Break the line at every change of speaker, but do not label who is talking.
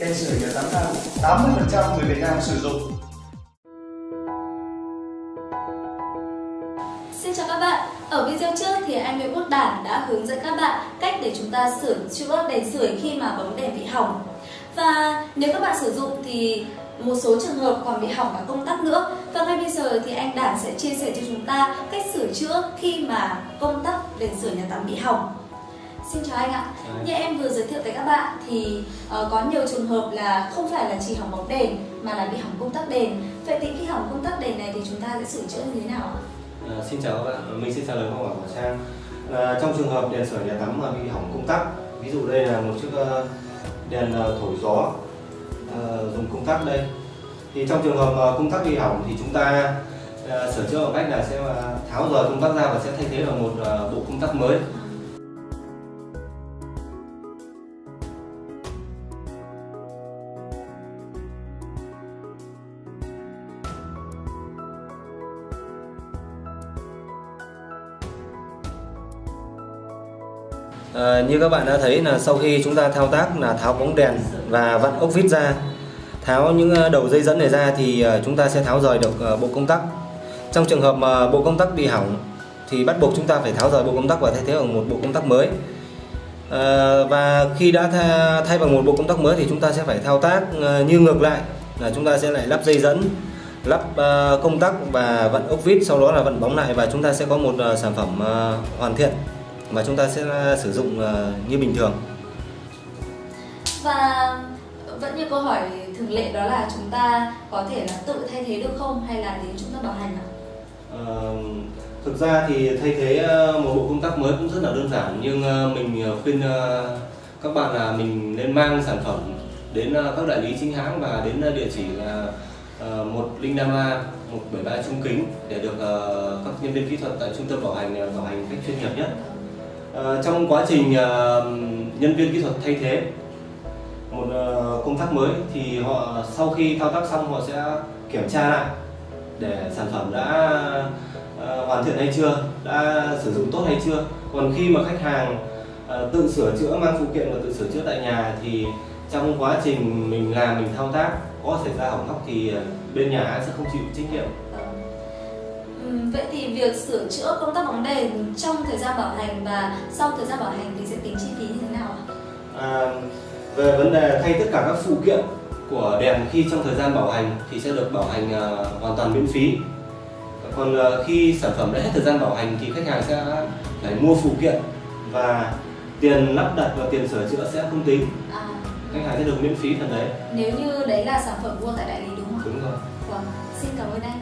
đèn sưởi nhà tắm nào 80% người Việt Nam sử dụng.
Xin chào các bạn. Ở video trước thì anh Nguyễn Quốc Đản đã hướng dẫn các bạn cách để chúng ta sửa chữa đèn sưởi khi mà bóng đèn bị hỏng. Và nếu các bạn sử dụng thì một số trường hợp còn bị hỏng cả công tắc nữa. Và ngay bây giờ thì anh Đản sẽ chia sẻ cho chúng ta cách sửa chữa khi mà công tắc đèn sưởi nhà tắm bị hỏng. Xin chào anh ạ. Như em vừa giới thiệu tới các bạn thì có nhiều trường hợp là không phải là chỉ hỏng bóng đèn mà là bị hỏng công tắc đèn. Vậy thì khi hỏng công tắc đèn này thì chúng ta sẽ sửa chữa như thế nào ạ?
Xin chào các bạn, mình xin trả lời câu hỏi của Trang. Trong trường hợp đèn sưởi nhà tắm mà bị hỏng công tắc, ví dụ đây là một chiếc đèn thổi gió dùng công tắc đây, thì trong trường hợp công tắc bị hỏng thì chúng ta sửa chữa bằng cách là sẽ tháo rời công tắc ra và sẽ thay thế bằng một bộ công tắc mới. Như các bạn đã thấy là sau khi chúng ta thao tác là tháo bóng đèn và vặn ốc vít ra, tháo những đầu dây dẫn này ra thì chúng ta sẽ tháo rời được bộ công tắc. Trong trường hợp mà bộ công tắc bị hỏng thì bắt buộc chúng ta phải tháo rời bộ công tắc và thay thế bằng một bộ công tắc mới. Và khi đã thay bằng một bộ công tắc mới thì chúng ta sẽ phải thao tác như ngược lại, là chúng ta sẽ lại lắp dây dẫn, lắp công tắc và vặn ốc vít, sau đó là vặn bóng lại, và chúng ta sẽ có một sản phẩm hoàn thiện mà chúng ta sẽ sử dụng như bình thường.
Và vẫn như câu hỏi thường lệ, đó là chúng ta có thể là tự thay thế được không hay là đến trung tâm bảo hành ạ?
Thực ra thì thay thế một bộ công tắc mới cũng rất là đơn giản, nhưng mình khuyên các bạn là mình nên mang sản phẩm đến các đại lý chính hãng và đến địa chỉ là 105A 173 Trung Kính để được các nhân viên kỹ thuật tại trung tâm bảo hành cách chuyên nghiệp nhất. Trong quá trình nhân viên kỹ thuật thay thế một công tắc mới thì họ sau khi thao tác xong họ sẽ kiểm tra lại để sản phẩm đã hoàn thiện hay chưa, đã sử dụng tốt hay chưa. Còn khi mà khách hàng tự sửa chữa, mang phụ kiện và tự sửa chữa tại nhà thì trong quá trình mình làm, mình thao tác có xảy ra hỏng hóc thì bên nhà hãng sẽ không chịu trách nhiệm.
Vậy thì việc sửa chữa công tắc bóng đèn trong thời gian bảo hành và sau thời gian bảo hành thì sẽ tính chi phí như thế nào ạ?
Về vấn đề thay tất cả các phụ kiện của đèn khi trong thời gian bảo hành thì sẽ được bảo hành hoàn toàn miễn phí. Còn khi sản phẩm đã hết thời gian bảo hành thì khách hàng sẽ phải mua phụ kiện và tiền lắp đặt và tiền sửa chữa sẽ không tính. Khách hàng sẽ được miễn phí phần đấy.
Nếu như đấy là sản phẩm mua tại đại lý đúng không?
Đúng rồi.
Vâng, xin cảm ơn anh.